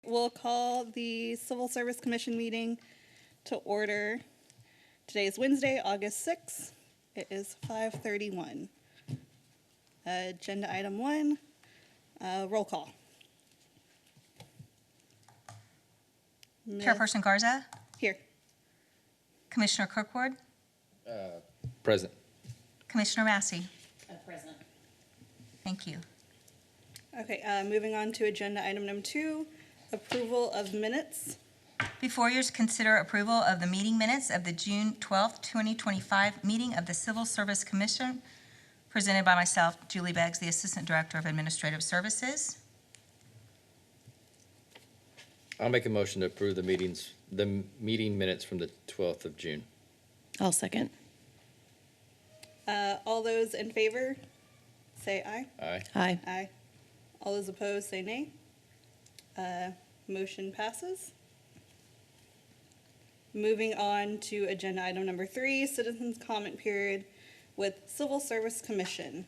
we'll call the Civil Service Commission meeting to order. Today is Wednesday, August 6th. It is 5:31. Agenda item 1, roll call. Chairperson Garza, Here. Commissioner Kirkwood, Present. Commissioner Massey. Present. Thank you. Okay, moving on to agenda item number 2, approval of minutes. Before you is consider approval of the meeting minutes of the June 12th, 2025 meeting of the Civil Service Commission, presented by myself, Julie Beggs, the Assistant Director of Administrative Services. I'll make a motion to approve the meeting minutes from the 12th of June. I'll second. All those in favor, say aye. Aye. Aye. Aye. All those opposed, say nay. Motion passes. Moving on to agenda item number 3, citizens' comment period with Civil Service Commission.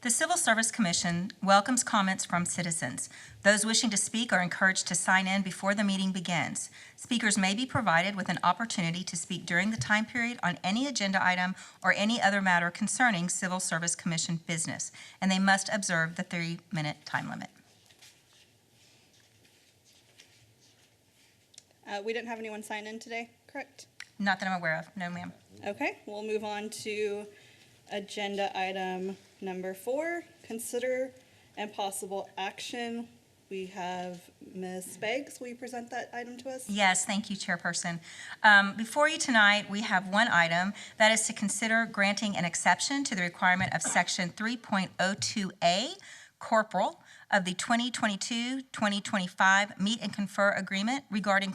The Civil Service Commission welcomes comments from citizens. Those wishing to speak are encouraged to sign in before the meeting begins. Speakers may be provided with an opportunity to speak during the time period on any agenda item or any other matter concerning Civil Service Commission business, and they must observe the 3-minute time limit. We didn't have anyone sign in today, correct? Not that I'm aware of. No, ma'am. Okay, we'll move on to agenda item number 4, consider and possible action. We have Ms. Beggs. Will you present that item to us? Yes, thank you, Chairperson. Before you tonight, we have one item, that is to consider granting an exception to the requirement of Section 3.02A, Corporal, of the 2022-2025 Meet and Confer Agreement regarding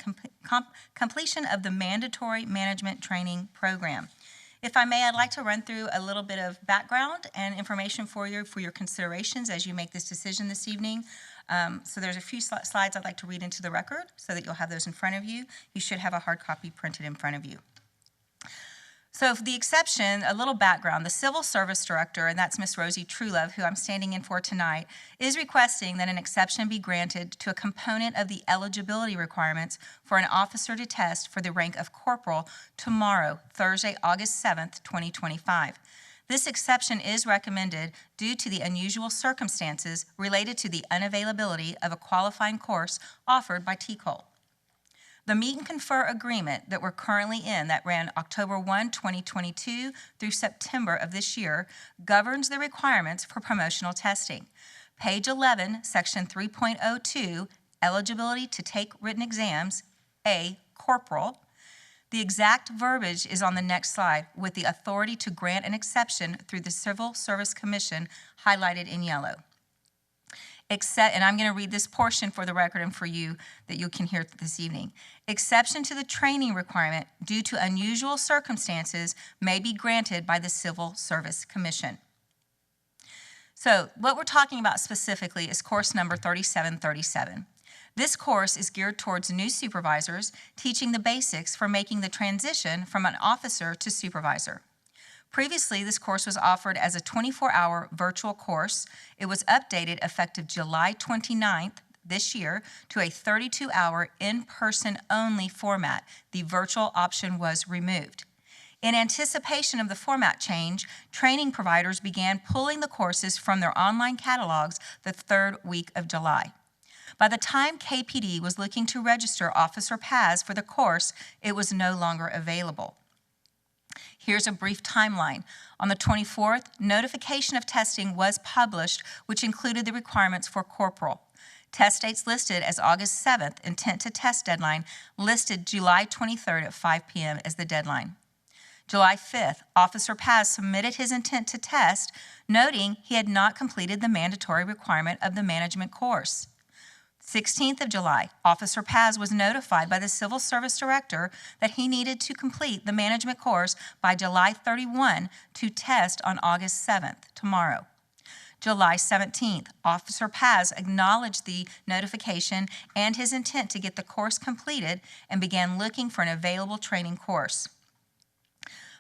completion of the Mandatory Management Training Program. If I may, I'd like to run through a little bit of background and information for your considerations as you make this decision this evening. So there's a few slides I'd like to read into the record so that you'll have those in front of you. You should have a hard copy printed in front of you. So for the exception, a little background, the Civil Service Director, and that's Ms. Rosie Truelove, who I'm standing in for tonight, is requesting that an exception be granted to a component of the eligibility requirements for an officer to test for the rank of corporal tomorrow, Thursday, August 7th, 2025. This exception is recommended due to the unusual circumstances related to the unavailability of a qualifying course offered by TCOL. The Meet and Confer Agreement that we're currently in, that ran October 1, 2022 through September of this year, governs the requirements for promotional testing. Page 11, Section 3.02, Eligibility to Take Written Exams, A, Corporal. The exact verbiage is on the next slide, with the authority to grant an exception through the Civil Service Commission highlighted in yellow. And I'm going to read this portion for the record and for you that you can hear it this evening. Exception to the training requirement due to unusual circumstances may be granted by the Civil Service Commission. So what we're talking about specifically is course number 3737. This course is geared towards new supervisors, teaching the basics for making the transition from an officer to supervisor. Previously, this course was offered as a 24-hour virtual course. It was updated effective July 29th this year to a 32-hour in-person only format. The virtual option was removed. In anticipation of the format change, training providers began pulling the courses from their online catalogs the 3rd week of July. By the time KPD was looking to register officer paths for the course, it was no longer available. Here's a brief timeline. On the 24th, notification of testing was published, which included the requirements for corporal. Test dates listed as August 7th, intent to test deadline, listed July 23rd at 5 p.m. as the deadline. July 5th, Officer Paz submitted his intent to test, noting he had not completed the mandatory requirement of the management course. 16th of July, Officer Paz was notified by the Civil Service Director that he needed to complete the management course by July 31 to test on August 7th, tomorrow. July 17th, Officer Paz acknowledged the notification and his intent to get the course completed and began looking for an available training course.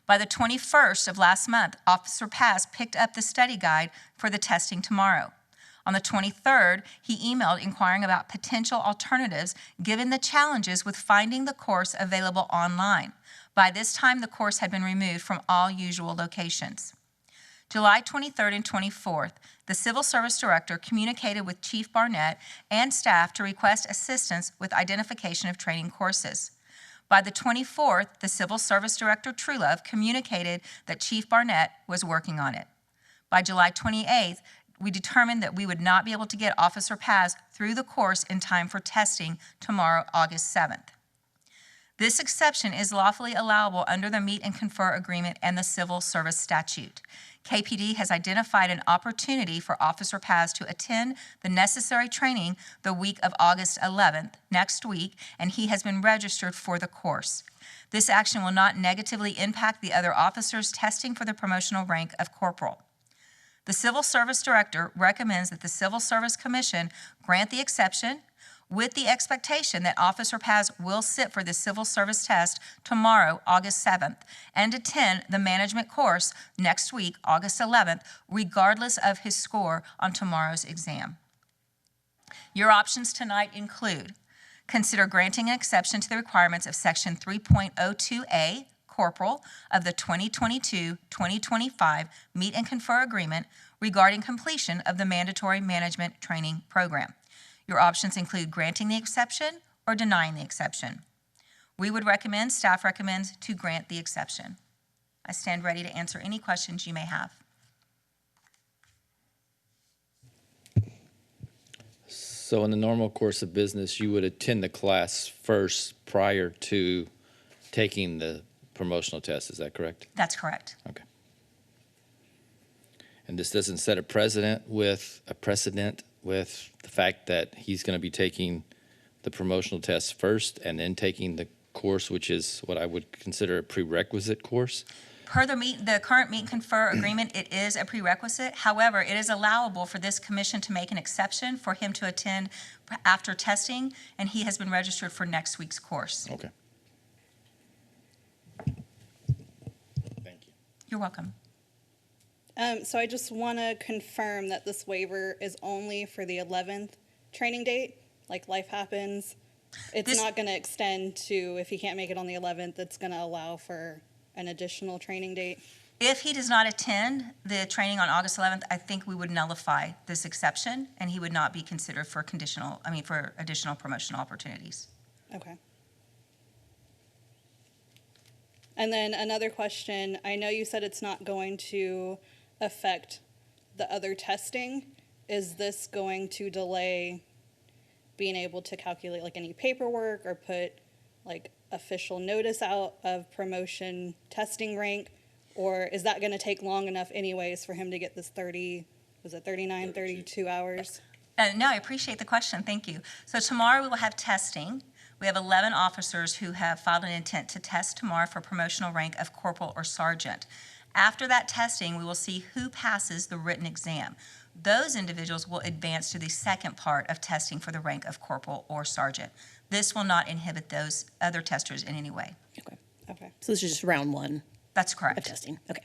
By the 21st of last month, Officer Paz picked up the study guide for the testing tomorrow. On the 23rd, he emailed inquiring about potential alternatives given the challenges with finding the course available online. By this time, the course had been removed from all usual locations. July 23rd and 24th, the Civil Service Director communicated with Chief Barnett and staff to request assistance with identification of training courses. By the 24th, the Civil Service Director, Truelove, communicated that Chief Barnett was working on it. By July 28th, we determined that we would not be able to get Officer Paz through the course in time for testing tomorrow, August 7th. This exception is lawfully allowable under the Meet and Confer Agreement and the Civil Service Statute. KPD has identified an opportunity for Officer Paz to attend the necessary training the week of August 11th, next week, and he has been registered for the course. This action will not negatively impact the other officers testing for the promotional rank of corporal. The Civil Service Director recommends that the Civil Service Commission grant the exception with the expectation that Officer Paz will sit for the civil service test tomorrow, August 7th, and attend the management course next week, August 11th, regardless of his score on tomorrow's exam. Your options tonight include: consider granting an exception to the requirements of Section 3.02A, Corporal, of the 2022-2025 Meet and Confer Agreement regarding completion of the Mandatory Management Training Program. Your options include granting the exception or denying the exception. We would recommend, staff recommends, to grant the exception. I stand ready to answer any questions you may have. So in the normal course of business, you would attend the class first prior to taking the promotional test, is that correct? That's correct. Okay. And this doesn't set a precedent with the fact that he's going to be taking the promotional test first and then taking the course, which is what I would consider a prerequisite course? Per the current Meet and Confer Agreement, it is a prerequisite. However, it is allowable for this commission to make an exception for him to attend after testing, and he has been registered for next week's course. Okay. Thank you. You're welcome. So I just want to confirm that this waiver is only for the 11th training date, like life happens. It's not going to extend to, if he can't make it on the 11th, it's going to allow for an additional training date. If he does not attend the training on August 11th, I think we would nullify this exception, and he would not be considered for for additional promotional opportunities. Okay. And then another question, I know you said it's not going to affect the other testing. Is this going to delay being able to calculate like any paperwork or put like official notice out of promotion testing rank? Or is that going to take long enough anyways for him to get this 32 hours? No, I appreciate the question. Thank you. So tomorrow we will have testing. We have 11 officers who have filed an intent to test tomorrow for promotional rank of corporal or sergeant. After that testing, we will see who passes the written exam. Those individuals will advance to the second part of testing for the rank of corporal or sergeant. This will not inhibit those other testers in any way. Okay. Okay. So this is just round one That's of correct. testing. Okay.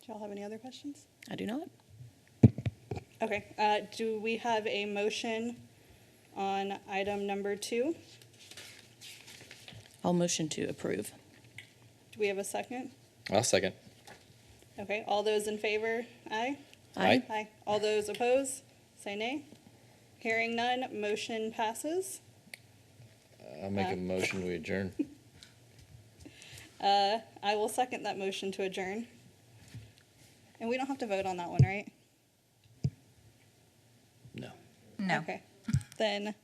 Do y'all have any other questions? I do not. Okay. Do we have a motion on item number 2? I'll motion to approve. Do we have a second? I'll second. Okay. All those in favor? Aye. Aye. Aye. All those opposed? Say nay. Hearing none, motion passes. I'll make a motion, we adjourn. I will second that motion to adjourn. And we don't have to vote on that one, right? No. No. Okay. Then,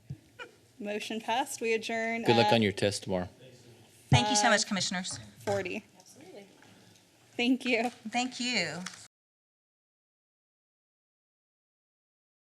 motion passed. We adjourn Good luck at on your test tomorrow. Thank you so much, commissioners. 40. Absolutely. Thank you. Thank you.